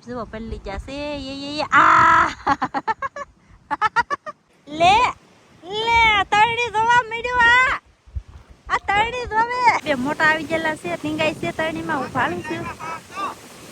જો પલ્લી જશે એ આ લે લે તરણી જોવા મળ્યું આ તરણી જોવે બે મોટા આવી ગયેલા છે ટીંગાઈ છે તરણીમાં ઉભાળું છું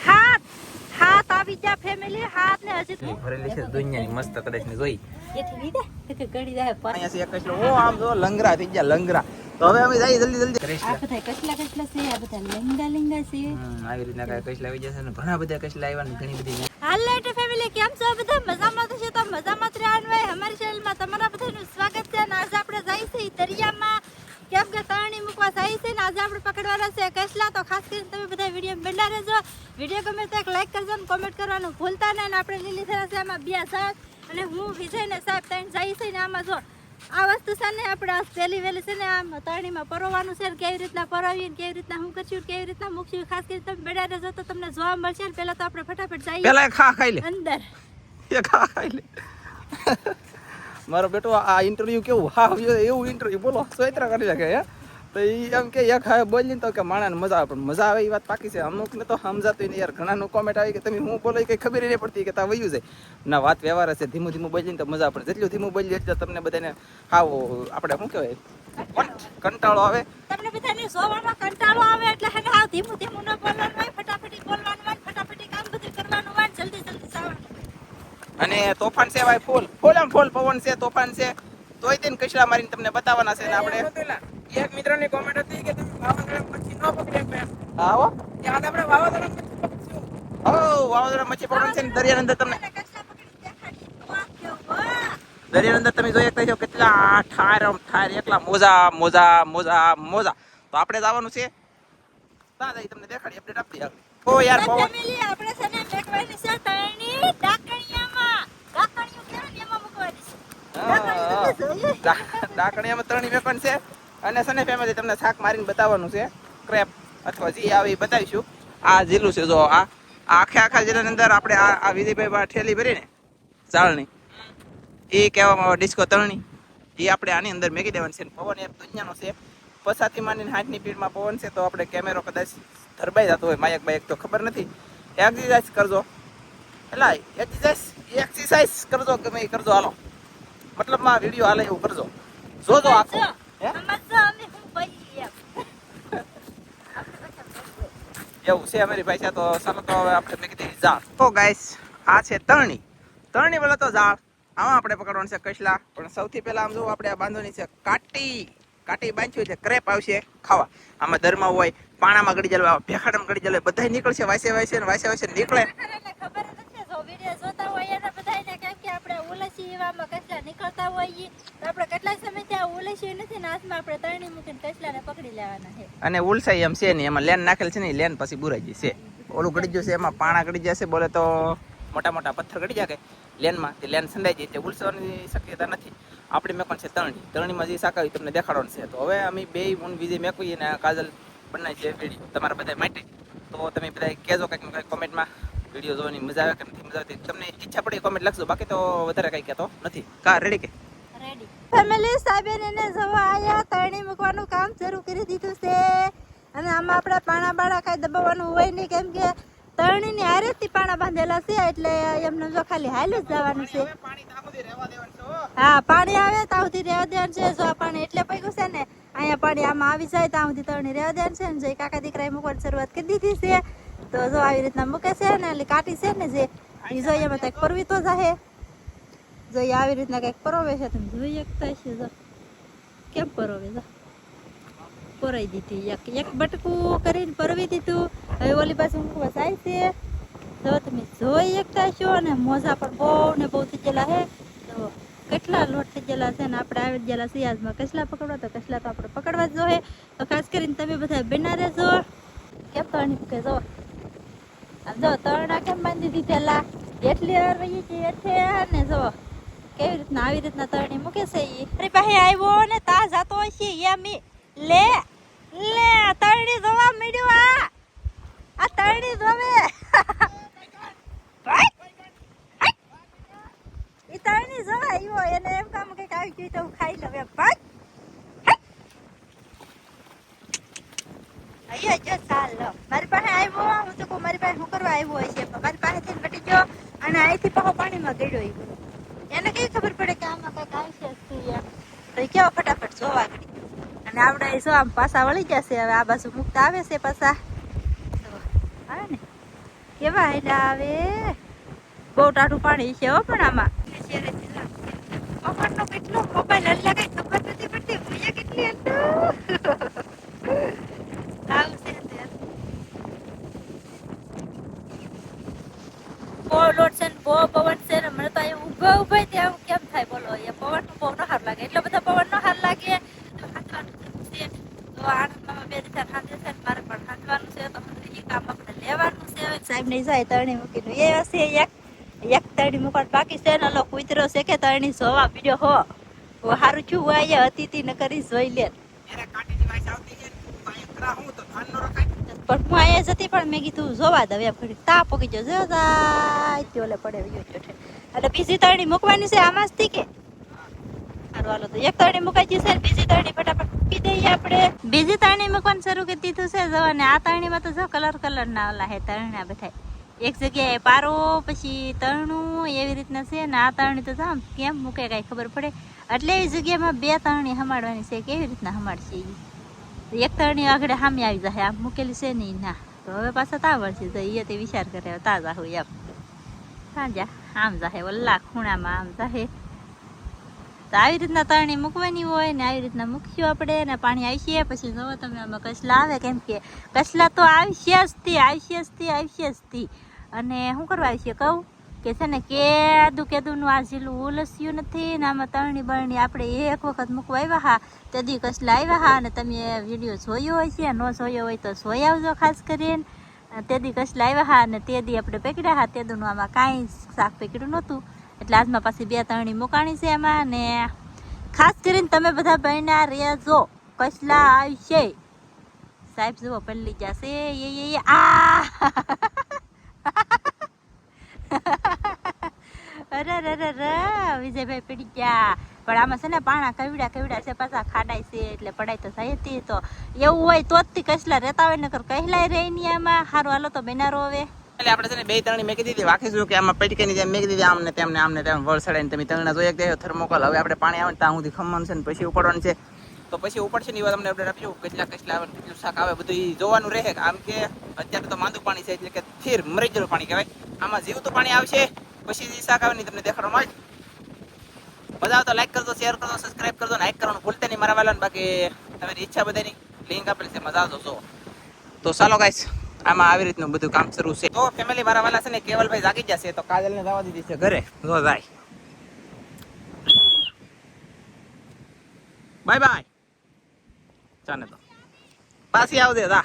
હાથ હાથ આવી જા ફેમિલી હાથ ને હજી ભરેલી છે દુનિયાની મસ્ત કદાચ ને જોઈ એથી લીધે કે ગડી જાય પર અહીંયા છે કશલો ઓ આમ જો લંગરા થઈ ગયા લંગરા તો હવે અમે જઈએ જલ્દી જલ્દી આ બધા કસલા કસલા છે આ બધા લેંગા લેંગા છે આવી રીતના કઈ કશલા આવી જશે ને ઘણા બધા કશલા આવ્યા ને ઘણી બધી હાલો એટલે ફેમિલી કેમ છો બધા મજામાં તો છે તો મજામાં જ રહેવાનું હોય અમારી ચેનલમાં તમારા બધાનું સ્વાગત છે અને આજે આપણે જઈએ છીએ દરિયામાં કેમ કે તરણી મૂકવા જઈએ છીએ ને આજે આપણે પકડવાના છે કસલા તો ખાસ કરીને તમે બધા વિડીયો બના રહેજો વિડીયો ગમે તો એક લાઈક કરજો અને કોમેન્ટ કરવાનું ભૂલતા નહીં અને આપણે લીલી થયા છે આમાં બે સાહેબ અને હું વિજય ને સાહેબ ત્રણ જઈએ છીએ ને આમાં જો આ વસ્તુ છે ને આપણે પહેલી વહેલી છે ને આમ તરણીમાં પરોવાનું છે ને કેવી રીતના પરોવીએ ને કેવી રીતના હું કરશું કેવી રીતના મૂકશું ખાસ કરીને તમે બેડા રહેજો તો તમને જોવા મળશે ને પહેલા તો આપણે ફટાફટ જઈએ પેલા ખાઈ લે અંદર એ ખાઈ લે મારો બેટો આ ઇન્ટરવ્યુ કેવું હા એવું ઇન્ટરવ્યુ બોલો સોયત્રા કરી નાખે હે તો એ એમ કે એક હા બોલીને તો કે માણાને મજા આવે પણ મજા આવે એ વાત પાકી છે અમુકને તો સમજાતું નહીં યાર ઘણાનું કોમેન્ટ આવી કે તમે હું બોલો કંઈ ખબર નહીં પડતી કે તા વયું જાય ના વાત વ્યવહાર હશે ધીમું ધીમું બોલીને તો મજા પડે જેટલું ધીમું બોલીએ એટલે તમને બધાને હાવ આપણે શું કહેવાય કંટાળો આવે તમને બધાને જોવામાં કંટાળો આવે એટલે હે હાવ ધીમું ધીમું ન બોલવાનું હોય ફટાફટી બોલવાનું હોય ફટાફટી કામ બધું કરવાનું હોય જલ્દી જલ્દી જવાનું અને તોફાન છે ભાઈ ફૂલ આમ ફૂલ પવન છે તોફાન છે તોય તેને કચરા મારીને તમને બતાવવાના છે ને આપણે એક મિત્રની કોમેન્ટ હતી કે તમે વાવાઝોડા મચ્છી ન પકડે એમ આવો ત્યાં આપણે વાવાઝોડા મચ્છી પકડશું ઓ વાવાઝોડા મચ્છી પકડવાનું છે ને દરિયાની અંદર તમને કચરા પકડી દેખાડી વાહ કેવું દરિયાની અંદર તમે જોઈ શકતા છો કેટલા ઠાર એકલા મોજા મોજા મોજા મોજા તો આપણે જવાનું છે ત્યાં જઈ તમને દેખાડી અપડેટ આપી આગળ ઓ યાર પવન ફેમિલી આપણે છે ને બેકવાની છે તરણી ડાકણિયામાં ડાકણિયું કેવું ને એમાં મૂકવાની છે ડાકણીયામાં તરણી વેકણ છે અને સને ફેમિલી તમને શાક મારીને બતાવવાનું છે ક્રેપ અથવા જે આવે એ બતાવીશું આ જીલું છે જો આ આખા જિલ્લાની અંદર આપણે આ વિજયભાઈ ઠેલી ભરીને ચાળની એ કહેવામાં આવે ડિસ્કો તરણી એ આપણે આની અંદર મેકી દેવાની છે પવન એક દુનિયાનો છે 50 માની 60ની સ્પીડમાં પવન છે તો આપણે કેમેરો કદાચ ધરબાઈ જતો હોય માયક બાયક તો ખબર નથી એક્સરસાઇઝ કરજો એટલે એક્સરસાઇઝ કરજો ગમે એ કરજો હાલો મતલબમાં વિડીયો હાલે એવું કરજો જોજો આખો હે એવું છે અમારી ભાઈ તો ચાલો તો હવે આપણે મેં કીધી ઝાડ તો ગાઈસ આ છે તરણી વાળા તો ઝાડ આમાં આપણે પકડવાનું છે કસલા પણ સૌથી પહેલા આમ જો આપણે આ બાંધવાની છે કાટી બાંધ્યું છે ક્રેપ આવશે ખાવા આમાં દરમાં હોય પાણામાં ગળી જલવા ભેખાડામાં ગળી જલવા બધા નીકળશે વાસે ને નીકળે ખબર નથી જો વિડિયો જોતા હોય એને બધાને કેમ કે આપણે ઉલસી એવામાં કચલા નીકળતા હોઈએ તો આપણે કેટલા સમય ત્યાં ઉલસી નથી ને હાથમાં આપણે તરણી મૂકીને કચલાને પકડી લેવાના છે અને ઉલસાઈ એમ છે ને એમાં લેન નાખેલ છે ને લેન પછી બુરાઈ જશે ઓલું ગળી જશે એમાં પાણા ગળી જશે બોલે તો મોટા પથ્થર ગળી જાય લેનમાં તે લેન સંડાઈ જાય એટલે ઉલસવાની શક્યતા નથી આપણે મેકવાનું છે તરણીમાં જે શાક આવી તમને દેખાડવાનું છે તો હવે અમે બે હું વિજય મેકવી અને કાજલ બનાવી છે વિડીયો તમારા બધા માટે તો તમે બધા કહેજો કંઈક કોમેન્ટમાં વિડીયો જોવાની મજા આવે કે નથી મજા આવતી તમને ઈચ્છા પડી કોમેન્ટ લખજો બાકી તો વધારે કંઈ કહેતો નથી કા રેડી કે રેડી ફેમિલી સાહેબેન એને જવા આયા તરણી મૂકવાનું કામ શરૂ કરી દીધું છે અને આમાં આપણે પાણા બાણા કાંઈ દબાવવાનું હોય નહીં કેમ કે તરણીની હારેથી પાણા બાંધેલા છે એટલે એમને જો ખાલી હાલ્યું જ જવાનું છે હા પાણી આવે ત્યાં સુધી રહેવા દેવાનું છે જો આ પાણી એટલે પગ્યું છે ને અહીંયા પાણી આમાં આવી જાય ત્યાં સુધી તરણી રહેવા દેવાનું છે ને જે કાકા દીકરાએ મૂકવાની શરૂઆત કરી દીધી છે તો જો આવી રીતના મૂકે છે ને એટલે કાટી છે ને જે એ જો એમાં કંઈક પરવી તો જાહે જો એ આવી રીતના કંઈક પરોવે છે તમે જોઈ શકતા છે જો કેમ પરોવે જો પરોવી દીધી એક બટકું કરીને પરવી દીધું હવે ઓલી પાછું મૂકવા જાય છે જો તમે જોઈ શકતા છો અને મોજા પણ બહુ થઈ ગયેલા છે તો કેટલા લોટ થઈ ગયેલા છે ને આપણે આવી ગયેલા સિયાઝમાં કસલા પકડવા તો કસલા તો આપણે પકડવા જ જોઈએ તો ખાસ કરીને તમે બધા બના રહેજો કેમ તરણી મૂકે જો આમ જો તરણા કેમ બાંધી દીધેલા એટલી અરવઈ છે એટલે ને જો કેવી રીતના આવી રીતના તરણી મૂકે છે ઈ અરે પાસે આવ્યો ને તા જાતો છે યમી લે તરણી જોવા મળ્યું આ તરણી જોવે ઈ તરણી જોવા આવ્યો એને એમ કામ કઈક આવી ગયું તો હું ખાઈ લઉં એમ ભાઈ અહીંયા જો ચાલ મારી પાસે આવ્યો હું તો મારી પાસે શું કરવા આવ્યો છે મારી પાસેથી અહીંથી પાછો પાણીમાં ગળ્યો ઈ બધો. એને કઈ ખબર પડે કે આમાં કઈક આવશે એમ. તો ઈ કેવા ફટાફટ જોવા ગઈ. અને આપણે જો આમ પાછા વળી જશે હવે આ બાજુ મુક્ત આવે છે પાછા આવે ને કેવા હેલા આવે બહુ ટાઢું પાણી છે હો પણ આમાં પવનનો કેટલો મોબાઈલ હલ્લા કઈ ખબર નથી પડતી ભૂયા કેટલી હતું આવશે બહુ લોટ છે ને બહુ પવન છે ને મને તો અહીંયા ઊભા ઊભા ત્યાં કેમ થાય બોલો અહીંયા પવન બહુ ન હાર લાગે એટલો બધો પવન ન હાર લાગે તો આણંદમાં બે રીતે હાથે છે મારે પણ હાથવાનું છે તો એ કામ આપણે લેવાનું છે સાહેબ ને જાય તરણી મૂકીને એ હશે એક તરણી મૂકવાનું બાકી છે ને લો કૂતરો છે કે તરણી જોવા પીડ્યો હો સારું છું અહીંયા હતી ન કરી જોઈ લે એરે કાટીની વાઈસ આવતી છે તું અહીંયા કરા હું તો ધાન નો રખાય પણ હું અહીંયા જતી પણ મેં કીધું જોવા દઉં એમ ઘડી તાપ પકી જો જાય તે ઓલે પડે ગયો એટલે બીજી તરણી મૂકવાની છે આમાં જ કે સારું હાલો તો એક તરણી મુકાઈ છે બીજી તરણી ફટાફટ મૂકી દઈએ આપણે બીજી તરણી મૂકવાનું શરૂ કરી દીધું છે જો અને આ તરણીમાં તો જો કલર ના ઓલા હે તરણા બધા એક જગ્યાએ પારો પછી તરણું એવી રીતના છે ને આ તરણી તો આમ કેમ મૂકે કઈ ખબર પડે એટલે એવી જગ્યામાં બે તરણી હમાડવાની છે કેવી રીતના હમાડશે એક તરણી આગળ સામે આવી જાય આમ મૂકેલી છે નહીં ના તો હવે પાછા તાવડ છે તો એ તે વિચાર કરે તાજા હોય એમ તાજા આમ જાહે ઓલા ખૂણામાં આમ જાહે તો આવી રીતના તરણી મૂકવાની હોય ને આવી રીતના મૂકશું આપણે ને પાણી આવશે પછી જોવો તમે આમાં કસલા આવે કેમ કે કસલા તો આવશે જ થી અને શું કરવા આવશે કહું કે છે ને કેદું આ જીલું ઉલસ્યું નથી ને આમાં તરણી બરણી આપણે એક વખત મૂકવા આવ્યા હા તેથી કસલા આવ્યા હા અને તમે વિડીયો જોયો હોય છે ન જોયો હોય તો જોઈ આવજો ખાસ કરીને તેથી કસલા આવ્યા હા અને તેથી આપણે પકડ્યા હા તેદુંનું આમાં કાંઈ શાક પકડ્યું નહોતું એટલે આજમાં પાછી બે તરણી મુકાણી છે એમાં ને ખાસ કરીને તમે બધા બન્યા રહેજો કસલા આવશે સાહેબ જુઓ પલ્લી જશે એ આ અરે વિજયભાઈ પડી ગયા પણ આમાં છે ને પાણા કવડા છે પાછા ખાડાય છે એટલે પડાય તો થાય હતી તો એવું હોય તો જ કસલા રહેતા હોય નકર કહેલાય રહી નહીં આમાં સારું હાલો તો બેનારો હવે એટલે આપણે છે ને બે તરણી મેકી દીધી વાખી શું કે આમાં પટકેની જેમ મેકી દીધી આમને તેમ વરસાડાઈને તમે તરણા જોઈ એક થર્મોકોલ હવે આપણે પાણી આવે ત્યાં સુધી ખમવાનું છે ને પછી ઉપડવાનું છે તો પછી ઉપડશે ને એ વાત તમને અપડેટ આપીશું કેટલા આવે કેટલું શાક આવે બધું એ જોવાનું રહે આમ કે અત્યારે તો માંદું પાણી છે એટલે કે સ્થિર મરી ગયેલું પાણી કહેવાય આમાં જીવતું પાણી આવશે પછી જે શાક આવે ને તમને દેખાડવામાં આવે મજા આવે તો લાઈક કરજો શેર કરજો સબસ્ક્રાઈબ કરજો લાઈક કરવાનું ભૂલતા નહીં મારા વાલાને બાકી તમારી ઈચ્છા બધાની લિંક આપેલી છે મજા આવજો જો તો ચાલો ગાઈસ આમાં આવી રીતનું બધું કામ શરૂ છે તો ફેમિલી મારા વાલા છે ને કેવલભાઈ જાગી જશે તો કાજલને જવા દીધી છે ઘરે જો જાય બાય બાય ચાને તો પાછી આવજે જા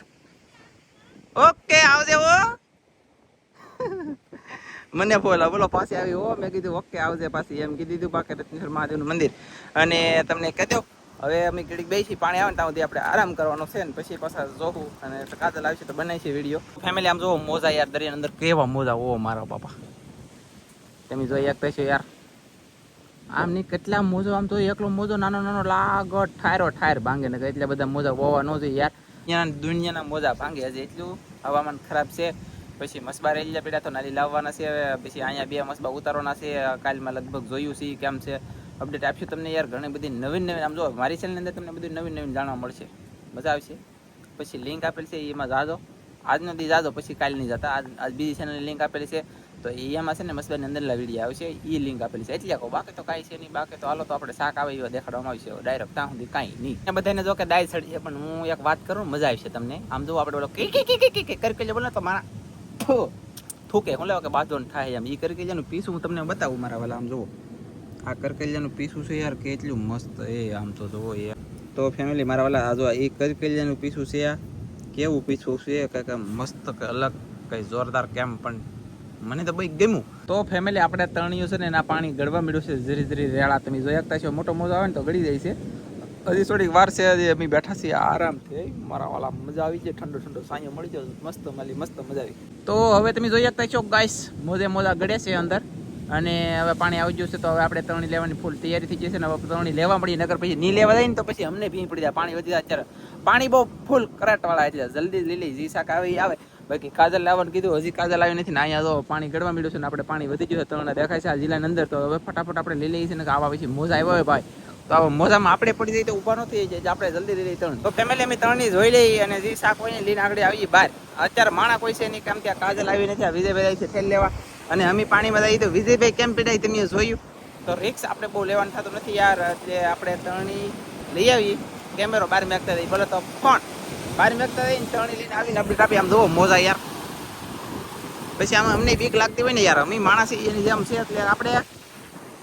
ઓકે આવજે ઓ મને બોલો પાછી આવી હો મેં કીધું ઓકે આવજે પાછી એમ કીધું બાકી રત્નેશ્વર મહાદેવનું મંદિર અને તમને કહી દઉં હવે અમે ઘડીક બેસી પાણી આવે ને ત્યાં સુધી આપણે આરામ કરવાનો છે ને પછી પાછા જોવું અને કાજલ આવશે તો બનાવી છે વિડીયો ફેમિલી આમ જોવો મોજા યાર દરિયાની અંદર કેવા મોજા ઓ મારા બાપા તમે જોઈ એક પૈસો યાર આમ નહીં કેટલા મોજો આમ તો એકલો મોજો નાનો લાગટ ઠાયર ભાંગે ને એટલે બધા મોજા હોવા ન જોઈએ યાર અહીંયા દુનિયાના મોજા ભાંગે હજી એટલું હવામાન ખરાબ છે પછી મસબા રેલિયા પીડા તો નાલી લાવવાના છે પછી અહીંયા બે મસબા ઉતારવાના છે કાલમાં લગભગ જોયું છે કેમ છે અપડેટ આપશું તમને યાર ઘણી બધી નવીન આમ જો મારી ચેનલની અંદર તમને બધું નવીન જાણવા મળશે મજા આવશે પછી લિંક આપેલી છે એમાં જાજો આજનો દી જાજો પછી કાલની જતા આજ બીજી ચેનલની લિંક આપેલી છે તો એમાં છે ને મસબાની અંદરના વિડીયો આવશે એ લિંક આપેલી છે એટલે કહો બાકી તો કાંઈ છે નહીં બાકી તો હાલો તો આપણે શાક આવે એવા દેખાડવામાં આવશે ડાયરેક્ટ ત્યાં સુધી કાંઈ નહીં એ બધાને જો કે દાય સડી છે પણ હું એક વાત કરું મજા આવશે તમને આમ જો આપણે બોલો કરી બોલો તો મારા થૂકે હું લેવા કે બાજુ થાય એમ એ કરી પીસું હું તમને બતાવું મારા વાલા આમ જુઓ આ કરકલિયાનું પીસું છે યાર કેટલું મસ્ત એ આમ તો જુઓ યાર તો ફેમિલી મારા વાલા આ જો એ કરકલિયાનું પીસું છે આ કેવું પીસું છે કંઈક મસ્ત અલગ કંઈ જોરદાર કેમ પણ મને તો બહુ ગમ્યું તો ફેમિલી આપણે તરણીઓ છે ને એના પાણી ગળવા મળ્યું છે ધીરે રેળા તમે જોઈ શકતા છો મોટો મોજો આવે ને તો ગળી જાય છે હજી થોડીક વાર છે હજી અમે બેઠા છીએ આરામથી મારા વાલા મજા આવી છે ઠંડો સાંયો મળી જાય મસ્ત મજા આવી તો હવે તમે જોઈ શકતા છો ગાઈસ મોજા ગળે છે અંદર અને હવે પાણી આવી ગયું છે તો હવે આપણે તરણી લેવાની ફૂલ તૈયારી થઈ જશે ને હવે તરણી લેવા મળી નગર પછી નહીં લેવા જાય ને તો પછી અમને ભીં પડી જાય પાણી વધી જાય અત્યારે પાણી બહુ ફૂલ કરાટવાળા એટલે જલ્દી લીલી જી શાક આવે બાકી કાજલ લાવવાનું કીધું, હજી કાજલ આવી નથી ને અહીંયા તો પાણી ગળવા મળ્યું છે ને આપણે પાણી વધી ગયું છે, તણ દેખાય છે આ જિલ્લાની અંદર. તો હવે ફટાફટ આપણે લઈ લઈએ છીએ ને આવા પછી મોજા આવ્યો હોય ભાઈ, તો આવા મોજામાં આપણે પડી જઈએ તો ઊભા ન થઈ જાય, આપણે જલ્દી લઈ લઈએ તણ. તો ફેમિલી અમે તણની જોઈ લઈએ અને જે શાક હોય ને લઈને આગળ આવીએ બહાર. અત્યારે માણા કોઈ છે નહીં, કેમ કે કાજલ આવી નથી, આ વિજયભાઈ છે થેલ લેવા અને અમે પાણીમાં જઈએ તો વિજયભાઈ કેમ પીડાય તમે જોયું. તો રિક્સ આપણે બહુ લેવાનું થતું નથી યાર, એટલે આપણે તણી લઈ આવીએ. કેમેરો બહાર મેકતા જઈએ, બોલે તો ફોન બહાર મેકતા જઈને તણી લઈને આવીને આપણે કાપી આમ જોવો મોજા યાર. પછી આમાં અમને બીક લાગતી હોય ને યાર, અમે માણસ એની જેમ છે એટલે આપણે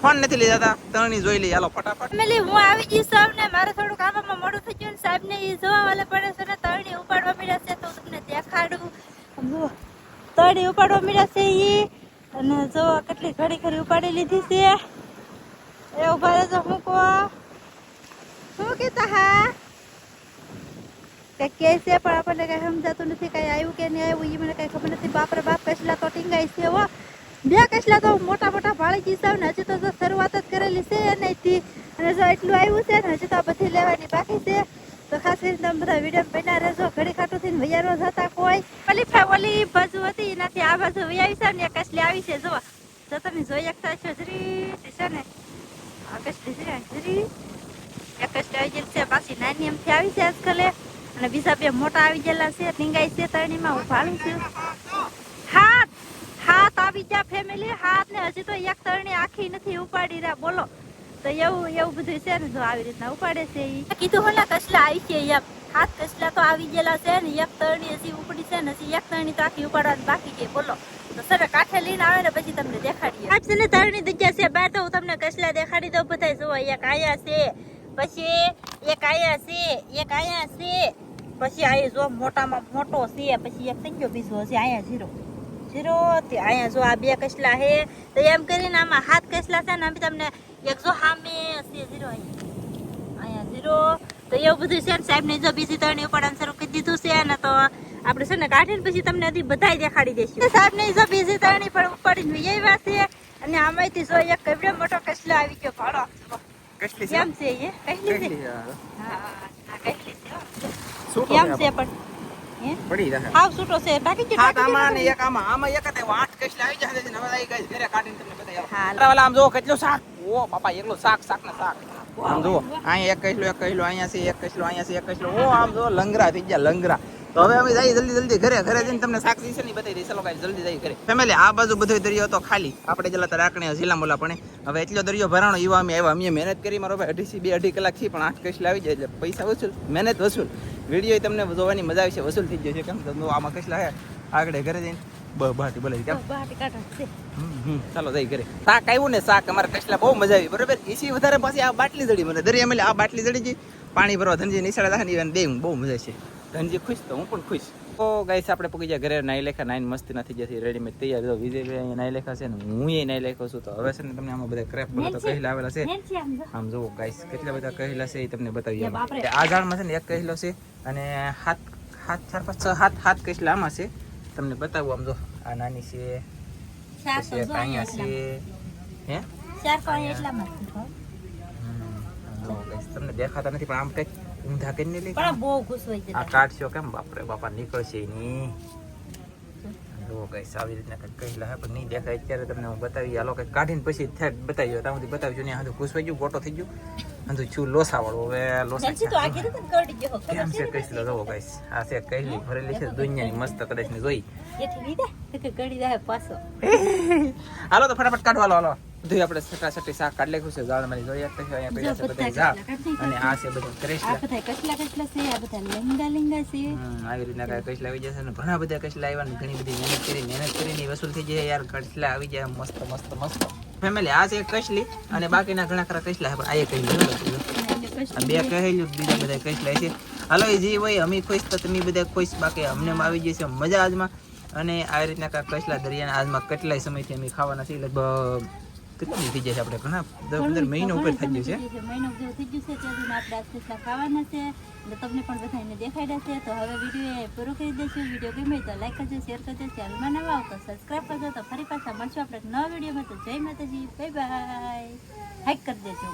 ફોન નથી લઈ જતા, તણી જોઈ લઈએ. હાલો ફટાફટ. ફેમિલી હું આવી ગઈ સાહેબ ને મારે થોડું કામમાં મોડું થઈ ગયું, સાહેબ ને એ જોવા વાલે પડે છે ને તણી ઉપાડવા મળ્યા છે, તો તમને દેખાડું. જુઓ તણી ઉપાડવા મળ્યા છે ઈ, અને જો કેટલી ઘડી ઘડી ઉપાડી લીધી છે. એ ઉભા રહેજો, હું કહો શું કહેતા હા કઈ કે છે પણ આપણને કઈ સમજાતું નથી, કઈ આવ્યું કે નહીં આવ્યું એ મને કઈ ખબર નથી. બાપરે બાપ કસલા તો ટીંગાઈ છે હો, બે કસલા તો મોટા મોટા ભાળી ગઈ છે ને, હજી તો શરૂઆત જ કરેલી છે નહીં, અને જો એટલું આવ્યું છે ને હજી તો બધી લેવાની બાકી છે. તો ખાસ કરીને તમે બધા વિડીયો બના રહેજો, ઘડી ખાટું થઈને વૈયારો જતા કોઈ ઓલી બાજુ હતી એનાથી આ બાજુ વૈયાવી છે ને એક કસલી આવી છે. જો જો તમે જોઈ શકતા છો જરી છે ને આ કસલી જરી એક કસલી આવી ગયેલી છે, પાછી નાની એમથી આવી છે આજકાલે, અને બીજા બે મોટા આવી ગયેલા છે, ટીંગાઈ છે તણીમાં. હું ભાળું છું હાથ હાથ આવી ગયા ફેમિલી, હાથ ને હજી તો એક તરણી આખી નથી ઉપાડી રહ્યા બોલો. તો એવું બધું છે ને, જો આવી રીતના ઉપાડે છે. કીધું હોલા કસલા આવી છે, એમ હાથ કસલા તો આવી ગયેલા છે ને, એક તરણી હજી ઉપડી છે ને, હજી એક તરણી તો આખી ઉપાડવાની બાકી છે બોલો. તો સર કાંઠે લઈને આવે ને પછી તમને દેખાડીએ. આજ છે ને તરણી જગ્યા છે બહાર, તો હું તમને કસલા દેખાડી દઉં બધા. જો એક આયા છે, પછી એક આયા છે, એક આયા છે, પછી આ જો મોટામાં મોટો છે, પછી એક થઈ ગયો બીજો હજી આયા ઝીરો તે અહીંયા જો આ બે કસલા છે. તો એમ કરીને આમાં હાથ કસલા છે ને, અમે તમને એક જો સામે છે ઝીરો, અહીંયા ઝીરો. તો એવું બધું છે ને સાહેબ ને જો બીજી તરણી ઉપાડવાનું શરૂ કરી દીધું છે ને, તો આપણે છે ને કાઢીને પછી તમને હજી બધા દેખાડી દઈશું. સાહેબ ને જો બીજી તરણી પણ ઉપાડીને વ્યવા છે, અને આમાંથી જો એક કેવડો મોટો કસલો આવી ગયો ભાડો. કસલી કેમ છે એ કસલી છે? હા કસલી છે કેમ છે પણ પડી રહે હાવ છૂટો છે બાકી જે હા. આમાં ને એક આમાં એક તે 8 કસલા આવી જશે ને, હવે આવી ગઈ ઘરે કાઢીને તમને બતાવ્યા. વાલા આમ જો કેટલું શાક, ઓ બાપા એકલો શાક ના શાક. આમ જો અહીંયા એક કસલો અહીંયા છે, એક કસલો અહીંયા છે, એક કસલો. ઓ આમ જો લંગરા થઈ ગયા લંગરા. તો હવે અમે જઈએ જલ્દી ઘરે જઈને તમને શાક દીશે ને બતાવી દઈશ. ચલો ગાઈસ જલ્દી જઈએ ઘરે. ફેમિલી આ બાજુ બધો દરિયો તો ખાલી, આપણે જેલા રાખણે જિલ્લા મોલા પણ હવે એટલો દરિયો ભરાણો એવા અમે આવ્યા. અમે મહેનત કરી મારો ભાઈ 2.5 કલાક થી, પણ 8 કસલા આવી જાય એટલે પૈસા વસૂલ, મહેનત વસૂલ. વિડીયો તમને જોવાની મજા આવશે, વસૂલ થઈ જશે. કેમ તો આમાં કસલા હે આગળ ઘરે જઈને બહાટી બોલાવી કેમ ચાલો જઈ ઘરે. શાક આવ્યું ને શાક અમારે કસલા બહુ મજા આવી બરોબર. એસી વધારે પછી આ બાટલી જડી મને દરિયા મળે, આ બાટલી જડી ગઈ પાણી ભરવા ધનજી નિશાળા દાખની બે બહુ મજા છે. ધનજી ખુશ તો હું પણ ખુશ. તો ગાઈસ આપણે પગી જાય ઘરે, નાઈ લેખા નાઈન મસ્તી નથી જતી રેડીમેડ તૈયાર. તો વિજયભાઈ અહીંયા નાઈ લેખા છે ને હું એ નાઈ લેખો છું. તો હવે છે ને તમને આમાં બધા ક્રેપ બોલો તો કહેલા આવેલા છે. આમ જુઓ ગાઈસ કેટલા બધા કહેલા છે એ તમને બતાવીએ. આ ઝાડમાં છે ને એક કહેલો છે અને હાથ 4-5-6 કહેલા આમાં છે, તમને બતાવું. આમ જો આ નાની છે, પછી એક અહીંયા છે, હે 4 તો અહીંયા એટલામાં તમને દેખાતા નથી પણ આમ કઈક ઊંધા કરીને લે પણ બહુ ખુશ હોય છે. આ કાઢશો કેમ બાપરે બાપા નીકળશે ની. જો ગાઈસ આવી રીતના કઈક કહેલા હે પણ નહીં દેખાય અત્યારે તમને હું બતાવી. હાલો કઈક કાઢીને પછી બતાવ્યો ત્યાં સુધી બતાવજો ને. હાથું ખુશ થઈ ગયું, ગોટો થઈ ગયું, હાથું છું લોસા વાળો. હવે લોસા કેમ છે કઈશ લો. જો ગાઈસ આ છે કહેલી ભરેલી છે દુનિયાની મસ્ત, કદાચ ને જોઈ હાલો તો ફટાફટ કાઢો. હાલો બધું આપણે સટાસટી શાક કાઢ લેખું છે. ઝાડ મારી જોઈ શકતા અહીંયા પડ્યા છે બધા ઝાડ, અને આ છે બધું કરેશલા. આવી રીતના કઈ કસલા આવી જશે ને, ઘણા બધા કસલા આવ્યા ને ઘણી બધી મહેનત કરીને વસૂલ થઈ જાય યાર. કસલા આવી જાય મસ્ત ફેમિલી. આ છે કસલી અને બાકીના ઘણા ખરા કસલા પણ આ કહી બે કહેલું, બીજા બધા કસલા છે. હાલો એ જે હોય અમે ખુશ તો તમે બધા ખુશ, બાકી અમને આવી જશે મજા આજમાં. અને આવી રીતના કાંઈક કસલા દરિયાના આજમાં કેટલાય સમયથી અમે ખાવાના છે. લગભગ કેટલું થઈ જાય છે આપણે, ઘણા 10-15 મહિનો ઉપર થઈ ગયું છે. મહિનો જેવું થઈ ગયું છે ત્યાં આપણે આ કસલા ખાવાના છે, એટલે તમને પણ બધાને દેખાડ્યા છે. તો હવે વિડીયો પૂરો કરી દઈશું. વિડીયો ગમે તો લાઈક કરજો, શેર કરજો, ચેનલમાં નવા આવો તો સબસ્ક્રાઈબ કરજો. તો ફરી પાછા મળશું આપણે નવા વિડીયોમાં. તો જય માતાજી, બાય બાય, હાઈક કરી દેજો.